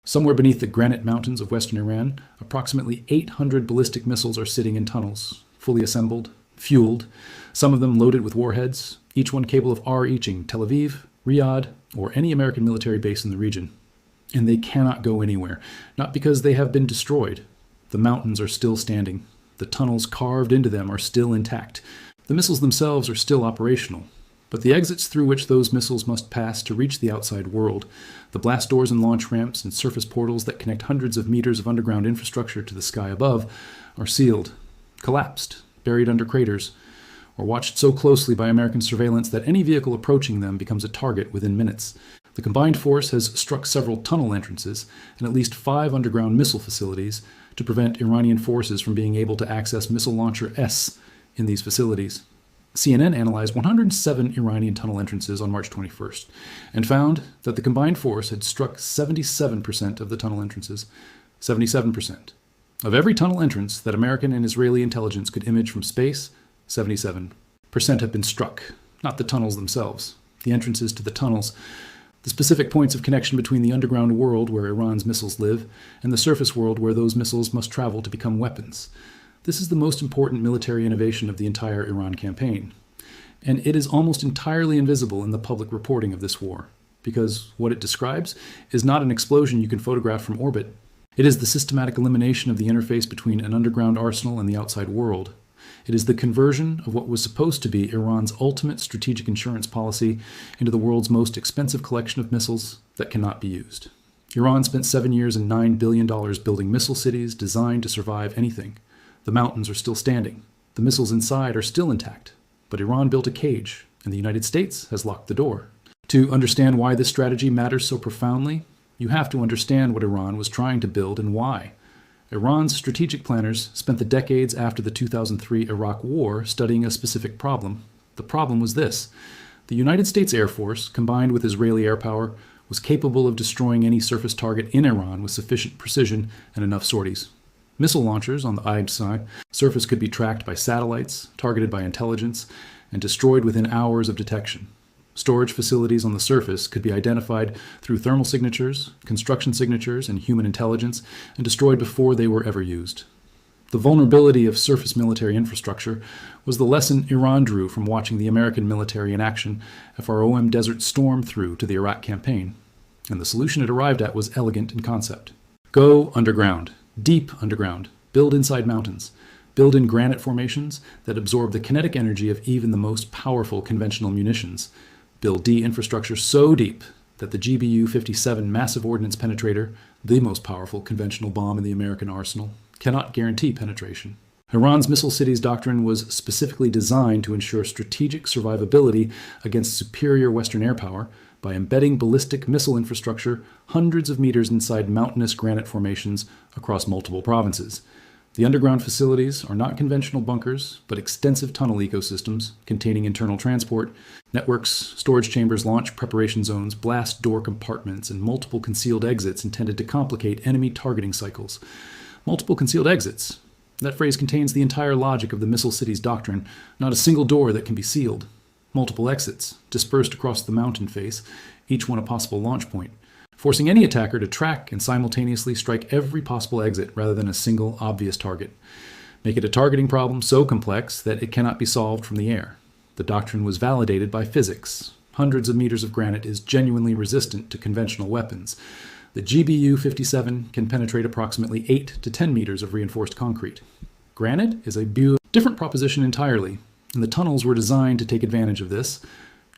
Somewhere beneath the granite mountains of western Iran, approximately 800 ballistic missiles are sitting in tunnels, fully assembled, fueled, some of them loaded with warheads, each one capable of reaching Tel Aviv, Riyadh, or any American military base in the region. And they cannot go anywhere, not because they have been destroyed. The mountains are still standing. The tunnels carved into them are still intact. The missiles themselves are still operational. But the exits through which those missiles must pass to reach the outside world, the blast doors and launch ramps and surface portals that connect hundreds of meters of underground infrastructure to the sky above, are sealed, collapsed, buried under craters, or watched so closely by American surveillance that any vehicle approaching them becomes a target within minutes. The combined force has struck several tunnel entrances and at least 5 underground missile facilities to prevent Iranian forces from being able to access missile launcher S in these facilities. CNN analyzed 107 Iranian tunnel entrances on March 21st and found that the combined force had struck 77% of the tunnel entrances. 77%. Of every tunnel entrance that American and Israeli intelligence could image from space, 77% have been struck, not the tunnels themselves. The entrances to the tunnels, the specific points of connection between the underground world where Iran's missiles live and the surface world where those missiles must travel to become weapons. This is the most important military innovation of the entire Iran campaign. And it is almost entirely invisible in the public reporting of this war, because what it describes is not an explosion you can photograph from orbit. It is the systematic elimination of the interface between an underground arsenal and the outside world. It is the conversion of what was supposed to be Iran's ultimate strategic insurance policy into the world's most expensive collection of missiles that cannot be used. Iran spent 7 years and $9 billion building missile cities designed to survive anything. The mountains are still standing. The missiles inside are still intact. But Iran built a cage, and the United States has locked the door. To understand why this strategy matters so profoundly, you have to understand what Iran was trying to build and why. Iran's strategic planners spent the decades after the 2003 Iraq War studying a specific problem. The problem was this: the United States Air Force, combined with Israeli air power, was capable of destroying any surface target in Iran with sufficient precision and enough sorties. Missile launchers on the IRGC side, surface could be tracked by satellites, targeted by intelligence, and destroyed within hours of detection. Storage facilities on the surface could be identified through thermal signatures, construction signatures, and human intelligence, and destroyed before they were ever used. The vulnerability of surface military infrastructure was the lesson Iran drew from watching the American military in action FROM Desert Storm through to the Iraq campaign. And the solution it arrived at was elegant in concept. Go underground. Deep underground, build inside mountains, build in granite formations that absorb the kinetic energy of even the most powerful conventional munitions, build D infrastructure so deep that the GBU-57 massive ordnance penetrator, the most powerful conventional bomb in the American arsenal, cannot guarantee penetration. Iran's missile cities doctrine was specifically designed to ensure strategic survivability against superior Western air power by embedding ballistic missile infrastructure hundreds of meters inside mountainous granite formations across multiple provinces. The underground facilities are not conventional bunkers, but extensive tunnel ecosystems containing internal transport, networks, storage chambers, launch preparation zones, blast door compartments, and multiple concealed exits intended to complicate enemy targeting cycles. Multiple concealed exits. That phrase contains the entire logic of the missile cities doctrine, not a single door that can be sealed. Multiple exits, dispersed across the mountain face, each one a possible launch point, forcing any attacker to track and simultaneously strike every possible exit rather than a single obvious target. Make it a targeting problem so complex that it cannot be solved from the air. The doctrine was validated by physics. Hundreds of meters of granite is genuinely resistant to conventional weapons. The GBU-57 can penetrate approximately 8 to 10 meters of reinforced concrete. Granite is a different proposition entirely, and the tunnels were designed to take advantage of this.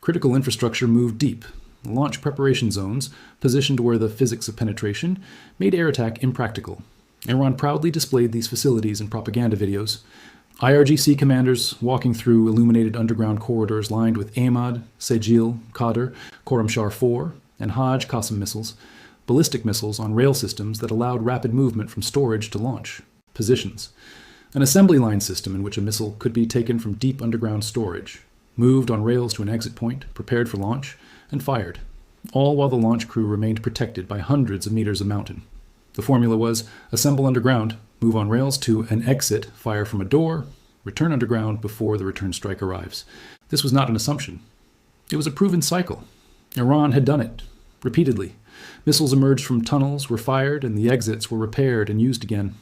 Critical infrastructure moved deep. Launch preparation zones, positioned where the physics of penetration, made air attack impractical. Iran proudly displayed these facilities in propaganda videos. IRGC commanders walking through illuminated underground corridors lined with Ahmad, Sejil, Qadr, Khorramshahr 4, and Hajj Qasim missiles, ballistic missiles on rail systems that allowed rapid movement from storage to launch. Positions. An assembly line system in which a missile could be taken from deep underground storage, moved on rails to an exit point, prepared for launch, and fired, all while the launch crew remained protected by hundreds of meters of mountain. The formula was assemble underground, move on rails to an exit, fire from a door, return underground before the return strike arrives. This was not an assumption. It was a proven cycle. Iran had done it, repeatedly. Missiles emerged from tunnels, were fired, and the exits were repaired and used again.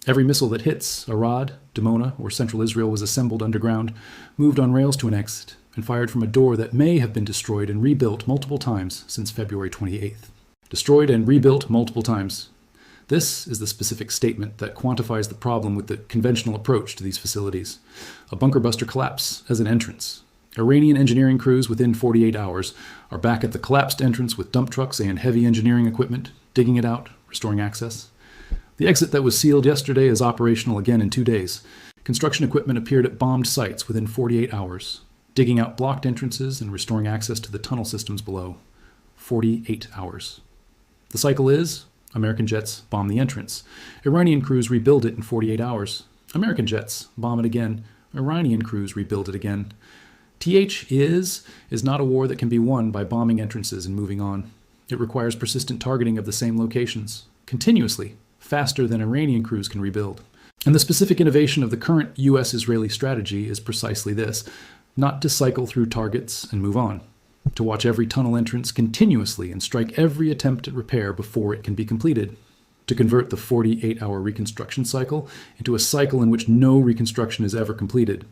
Every missile that hits Arad, Dimona, or central Israel was assembled underground, moved on rails to an exit, and fired from a door that may have been destroyed and rebuilt multiple times since February 28th. Destroyed and rebuilt multiple times. This is the specific statement that quantifies the problem with the conventional approach to these facilities. A bunker buster collapse as an entrance. Iranian engineering crews within 48 hours are back at the collapsed entrance with dump trucks and heavy engineering equipment, digging it out, restoring access. The exit that was sealed yesterday is operational again in 2 days. Construction equipment appeared at bombed sites within 48 hours, digging out blocked entrances and restoring access to the tunnel systems below. 48 hours. The cycle is American jets bomb the entrance. Iranian crews rebuild it in 48 hours. American jets bomb it again. Iranian crews rebuild it again. TH is not a war that can be won by bombing entrances and moving on. It requires persistent targeting of the same locations, continuously, faster than Iranian crews can rebuild. And the specific innovation of the current U.S.-Israeli strategy is precisely this: not to cycle through targets and move on. To watch every tunnel entrance continuously and strike every attempt at repair before it can be completed. To convert the 48-hour reconstruction cycle into a cycle in which no reconstruction is ever completed.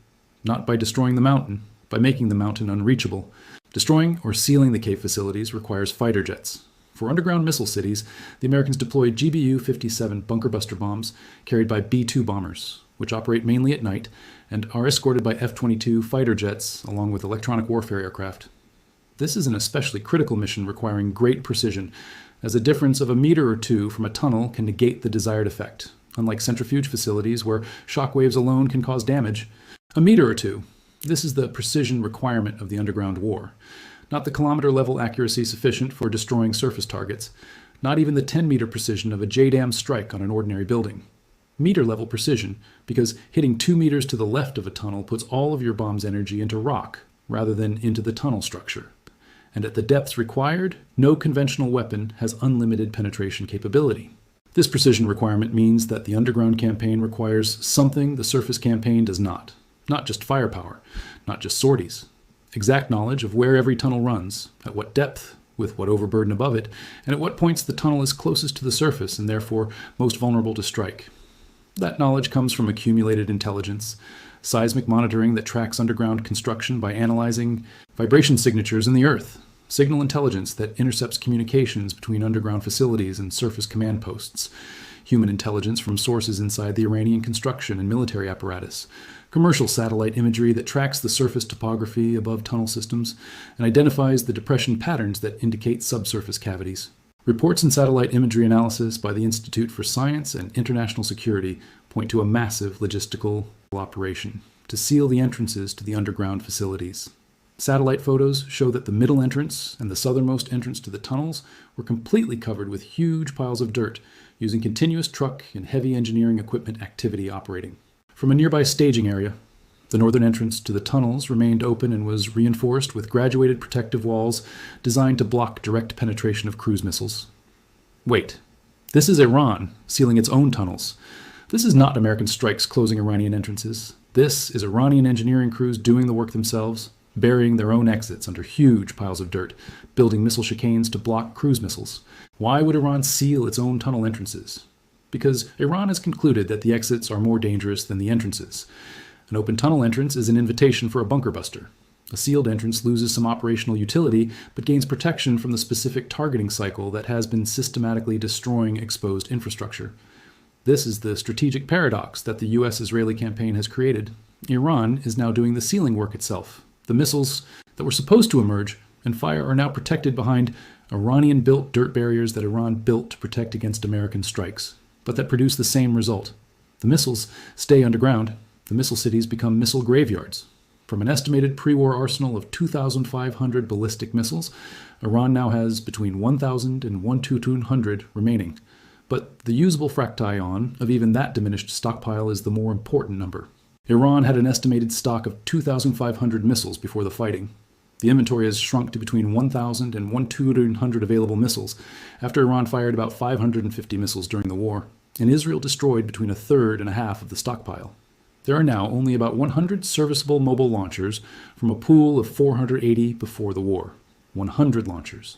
Not by destroying the mountain, by making the mountain unreachable. Destroying or sealing the cave facilities requires fighter jets. For underground missile cities, the Americans deployed GBU-57 bunker buster bombs carried by B-2 bombers, which operate mainly at night and are escorted by F-22 fighter jets along with electronic warfare aircraft. This is an especially critical mission requiring great precision, as a difference of a meter or two from a tunnel can negate the desired effect, unlike centrifuge facilities where shock waves alone can cause damage. A meter or two. This is the precision requirement of the underground war. Not the kilometer-level accuracy sufficient for destroying surface targets. Not even the 10-meter precision of a JDAM strike on an ordinary building. Meter-level precision, because hitting 2 meters to the left of a tunnel puts all of your bomb's energy into rock, rather than into the tunnel structure. And at the depths required, no conventional weapon has unlimited penetration capability. This precision requirement means that the underground campaign requires something the surface campaign does not. Not just firepower, not just sorties. Exact knowledge of where every tunnel runs, at what depth, with what overburden above it, and at what points the tunnel is closest to the surface and therefore most vulnerable to strike. That knowledge comes from accumulated intelligence, seismic monitoring that tracks underground construction by analyzing vibration signatures in the earth, signal intelligence that intercepts communications between underground facilities and surface command posts, human intelligence from sources inside the Iranian construction and military apparatus, commercial satellite imagery that tracks the surface topography above tunnel systems and identifies the depression patterns that indicate subsurface cavities. Reports and satellite imagery analysis by the Institute for Science and International Security point to a massive logistical operation to seal the entrances to the underground facilities. Satellite photos show that the middle entrance and the southernmost entrance to the tunnels were completely covered with huge piles of dirt, using continuous truck and heavy engineering equipment activity operating. From a nearby staging area, the northern entrance to the tunnels remained open and was reinforced with graduated protective walls designed to block direct penetration of cruise missiles. Wait, this is Iran sealing its own tunnels. This is not American strikes closing Iranian entrances. This is Iranian engineering crews doing the work themselves, burying their own exits under huge piles of dirt, building missile chicanes to block cruise missiles. Why would Iran seal its own tunnel entrances? Because Iran has concluded that the exits are more dangerous than the entrances. An open tunnel entrance is an invitation for a bunker buster. A sealed entrance loses some operational utility, but gains protection from the specific targeting cycle that has been systematically destroying exposed infrastructure. This is the strategic paradox that the U.S.-Israeli campaign has created. Iran is now doing the sealing work itself. The missiles that were supposed to emerge and fire are now protected behind Iranian-built dirt barriers that Iran built to protect against American strikes, but that produce the same result. The missiles stay underground. The missile cities become missile graveyards. From an estimated pre-war arsenal of 2,500 ballistic missiles, Iran now has between 1,000 and 1,200 remaining. But the usable fractaion of even that diminished stockpile is the more important number. Iran had an estimated stock of 2,500 missiles before the fighting. The inventory has shrunk to between 1,000 and 1,200 available missiles, after Iran fired about 550 missiles during the war, and Israel destroyed between a third and a half of the stockpile. There are now only about 100 serviceable mobile launchers from a pool of 480 before the war. 100 launchers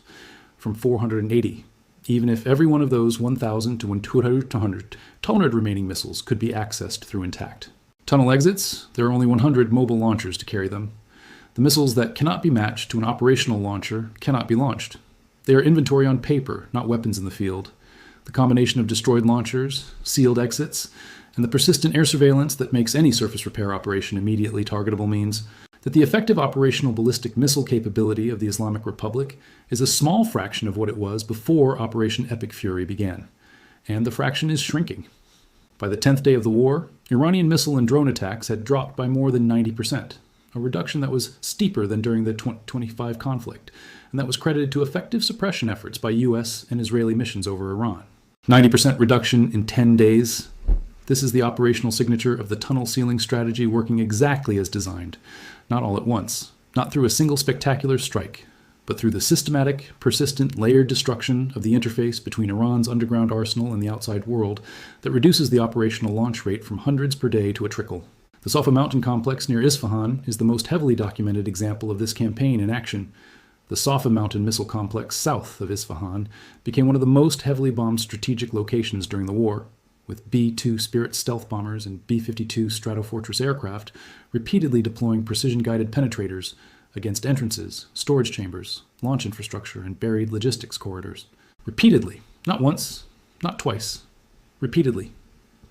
from 480 even if every one of those 1,000 to 200 remaining missiles could be accessed through intact. Tunnel exits, there are only 100 mobile launchers to carry them. The missiles that cannot be matched to an operational launcher cannot be launched. They are inventory on paper, not weapons in the field. The combination of destroyed launchers, sealed exits, and the persistent air surveillance that makes any surface repair operation immediately targetable means that the effective operational ballistic missile capability of the Islamic Republic is a small fraction of what it was before Operation Epic Fury began. And the fraction is shrinking. By the 10th day of the war, Iranian missile and drone attacks had dropped by more than 90%, a reduction that was steeper than during the 2025 conflict, and that was credited to effective suppression efforts by U.S. and Israeli missions over Iran. 90% reduction in 10 days. This is the operational signature of the tunnel sealing strategy working exactly as designed, not all at once, not through a single spectacular strike, but through the systematic, persistent, layered destruction of the interface between Iran's underground arsenal and the outside world that reduces the operational launch rate from hundreds per day to a trickle. The Safa mountain complex near Isfahan is the most heavily documented example of this campaign in action. The Safa mountain missile complex south of Isfahan became one of the most heavily bombed strategic locations during the war, with B-2 Spirit stealth bombers and B-52 Stratofortress aircraft repeatedly deploying precision-guided penetrators against entrances, storage chambers, launch infrastructure, and buried logistics corridors. Repeatedly. Not once, not twice. Repeatedly.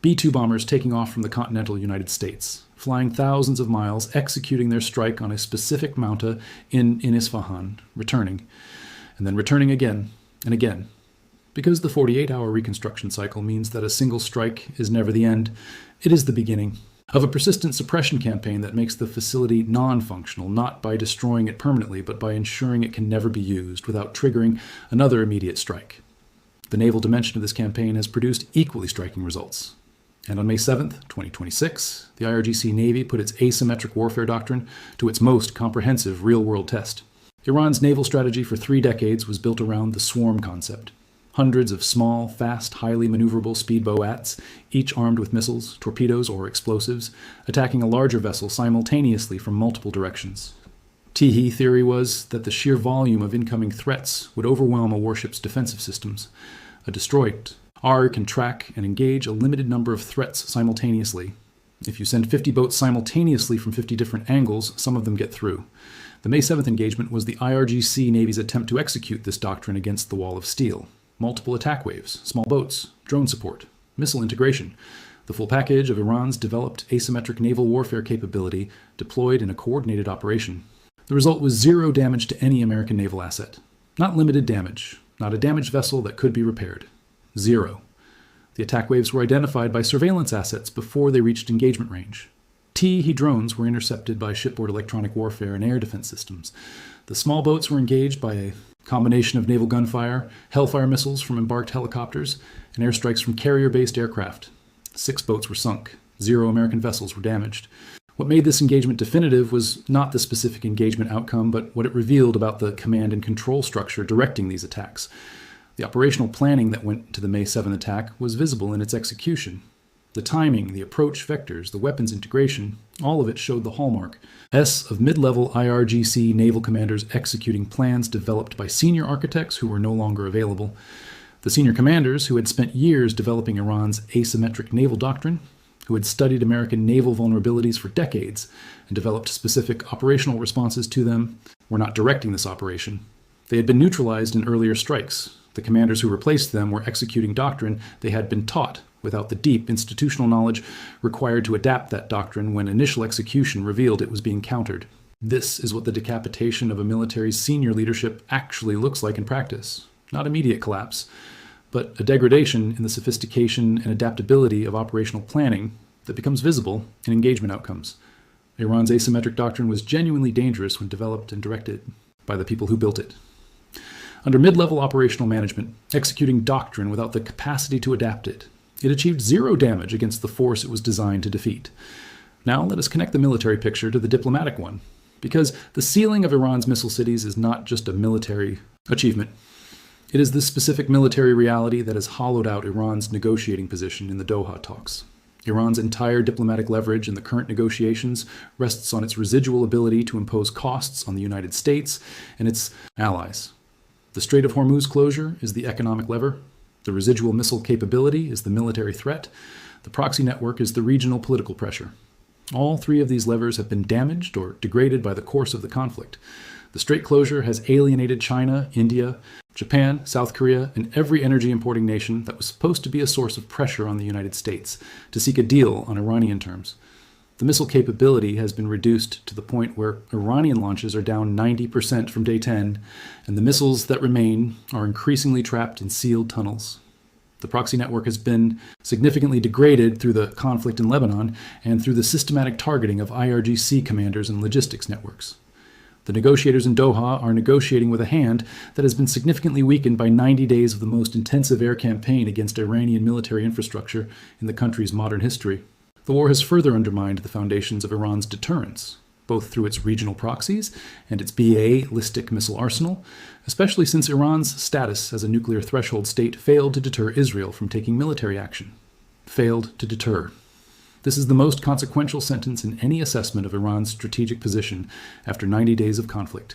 B-2 bombers taking off from the continental United States, flying thousands of miles, executing their strike on a specific mounta in Isfahan, returning, and then returning again and again. Because the 48-hour reconstruction cycle means that a single strike is never the end, it is the beginning of a persistent suppression campaign that makes the facility non-functional, not by destroying it permanently, but by ensuring it can never be used without triggering another immediate strike. The naval dimension of this campaign has produced equally striking results. And on May 7th, 2026, the IRGC Navy put its asymmetric warfare doctrine to its most comprehensive real-world test. Iran's naval strategy for 3 decades was built around the swarm concept. Hundreds of small, fast, highly maneuverable speedboats, each armed with missiles, torpedoes, or explosives, attacking a larger vessel simultaneously from multiple directions. Teehee theory was that the sheer volume of incoming threats would overwhelm a warship's defensive systems. A destroyed R can track and engage a limited number of threats simultaneously. If you send 50 boats simultaneously from 50 different angles, some of them get through. The May 7th engagement was the IRGC Navy's attempt to execute this doctrine against the wall of steel. Multiple attack waves, small boats, drone support, missile integration, the full package of Iran's developed asymmetric naval warfare capability deployed in a coordinated operation. The result was 0 damage to any American naval asset. Not limited damage, not a damaged vessel that could be repaired. 0. The attack waves were identified by surveillance assets before they reached engagement range. Teehee drones were intercepted by shipboard electronic warfare and air defense systems. The small boats were engaged by a combination of naval gunfire, Hellfire missiles from embarked helicopters, and airstrikes from carrier-based aircraft. 6 boats were sunk. 0 American vessels were damaged. What made this engagement definitive was not the specific engagement outcome, but what it revealed about the command and control structure directing these attacks. The operational planning that went to the May 7 attack was visible in its execution. The timing, the approach vectors, the weapons integration, all of it showed the hallmark of mid-level IRGC naval commanders executing plans developed by senior architects who were no longer available. The senior commanders who had spent years developing Iran's asymmetric naval doctrine, who had studied American naval vulnerabilities for decades and developed specific operational responses to them, were not directing this operation. They had been neutralized in earlier strikes. The commanders who replaced them were executing doctrine they had been taught without the deep institutional knowledge required to adapt that doctrine when initial execution revealed it was being countered. This is what the decapitation of a military's senior leadership actually looks like in practice. Not immediate collapse, but a degradation in the sophistication and adaptability of operational planning that becomes visible in engagement outcomes. Iran's asymmetric doctrine was genuinely dangerous when developed and directed by the people who built it. Under mid-level operational management, executing doctrine without the capacity to adapt it, it achieved 0 damage against the force it was designed to defeat. Now let us connect the military picture to the diplomatic one, because the sealing of Iran's missile cities is not just a military achievement. It is this specific military reality that has hollowed out Iran's negotiating position in the Doha talks. Iran's entire diplomatic leverage in the current negotiations rests on its residual ability to impose costs on the United States and its allies. The Strait of Hormuz closure is the economic lever. The residual missile capability is the military threat. The proxy network is the regional political pressure. All three of these levers have been damaged or degraded by the course of the conflict. The strait closure has alienated China, India, Japan, South Korea, and every energy importing nation that was supposed to be a source of pressure on the United States to seek a deal on Iranian terms. The missile capability has been reduced to the point where Iranian launches are down 90% from day 10, and the missiles that remain are increasingly trapped in sealed tunnels. The proxy network has been significantly degraded through the conflict in Lebanon and through the systematic targeting of IRGC commanders and logistics networks. The negotiators in Doha are negotiating with a hand that has been significantly weakened by 90 days of the most intensive air campaign against Iranian military infrastructure in the country's modern history. The war has further undermined the foundations of Iran's deterrence, both through its regional proxies and its ballistic missile arsenal, especially since Iran's status as a nuclear threshold state failed to deter Israel from taking military action. Failed to deter. This is the most consequential sentence in any assessment of Iran's strategic position after 90 days of conflict.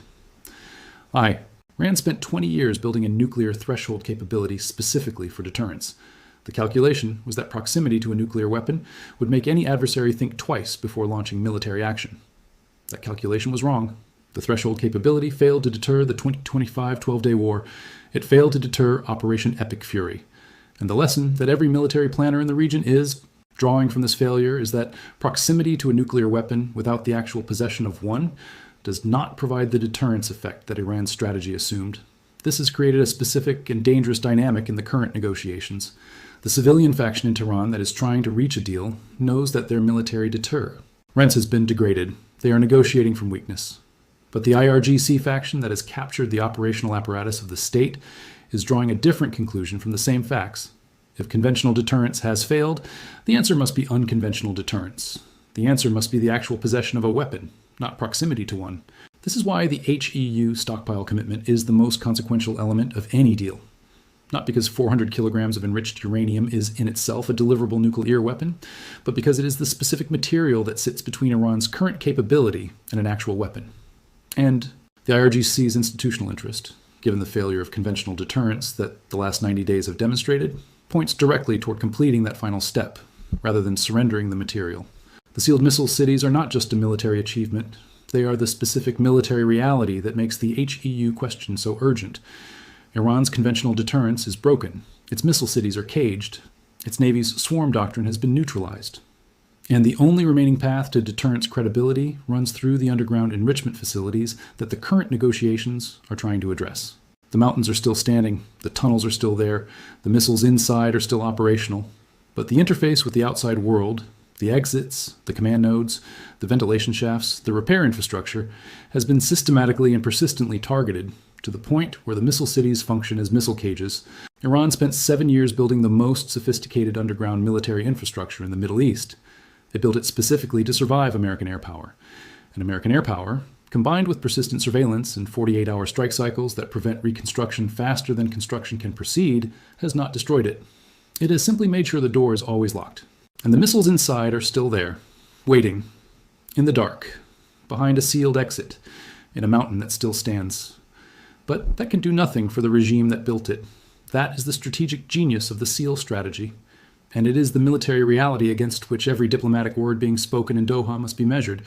Iran spent 20 years building a nuclear threshold capability specifically for deterrence. The calculation was that proximity to a nuclear weapon would make any adversary think twice before launching military action. That calculation was wrong. The threshold capability failed to deter the 2025 12-day war. It failed to deter Operation Epic Fury. And the lesson that every military planner in the region is drawing from this failure is that proximity to a nuclear weapon without the actual possession of one does not provide the deterrence effect that Iran's strategy assumed. This has created a specific and dangerous dynamic in the current negotiations. The civilian faction in Tehran that is trying to reach a deal knows that their military deter. Rents has been degraded. They are negotiating from weakness. But the IRGC faction that has captured the operational apparatus of the state is drawing a different conclusion from the same facts. If conventional deterrence has failed, the answer must be unconventional deterrence. The answer must be the actual possession of a weapon, not proximity to one. This is why the HEU stockpile commitment is the most consequential element of any deal. Not because 400 kilograms of enriched uranium is in itself a deliverable nuclear weapon, but because it is the specific material that sits between Iran's current capability and an actual weapon. And the IRGC's institutional interest, given the failure of conventional deterrence that the last 90 days have demonstrated, points directly toward completing that final step, rather than surrendering the material. The sealed missile cities are not just a military achievement. They are the specific military reality that makes the HEU question so urgent. Iran's conventional deterrence is broken. Its missile cities are caged. Its Navy's swarm doctrine has been neutralized. And the only remaining path to deterrence credibility runs through the underground enrichment facilities that the current negotiations are trying to address. The mountains are still standing. The tunnels are still there. The missiles inside are still operational. But the interface with the outside world, the exits, the command nodes, the ventilation shafts, the repair infrastructure, has been systematically and persistently targeted to the point where the missile cities function as missile cages. Iran spent 7 years building the most sophisticated underground military infrastructure in the Middle East. They built it specifically to survive American air power. And American air power, combined with persistent surveillance and 48-hour strike cycles that prevent reconstruction faster than construction can proceed, has not destroyed it. It has simply made sure the door is always locked. And the missiles inside are still there, waiting, in the dark, behind a sealed exit, in a mountain that still stands. But that can do nothing for the regime that built it. That is the strategic genius of the SEAL strategy, and it is the military reality against which every diplomatic word being spoken in Doha must be measured.